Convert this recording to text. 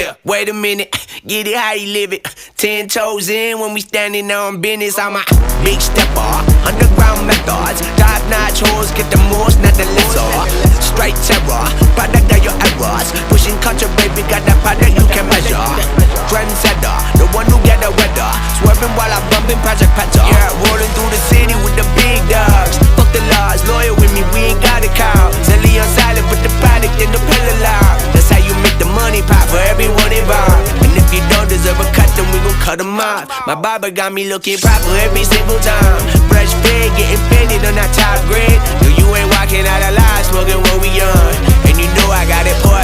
Yeah, wait a minute, get it how you live it. 10 toes in when we standing on business. I'm a big stepper, underground methods. Top-notch hoes, get the most, not the lesser. Straight terror, product of your errors. Pushing culture, baby, got that product you can measure. Trendsetter, the one who get the weather. Swerving while I'm bumping Project Petter. Yeah, rolling through the city with the big dogs. Fuck the laws, loyal with me, we ain't got a cow. Zelly on silent, put the product in the pillar loud. That's how you make the money pop for everyone involved. And if you don't deserve a cut, then we gon' cut them off. My barber got me looking proper every single time. Fresh pig, getting fitted on that top grade. No, you ain't walking out alive, smoking what we on. And you know I got it, boy.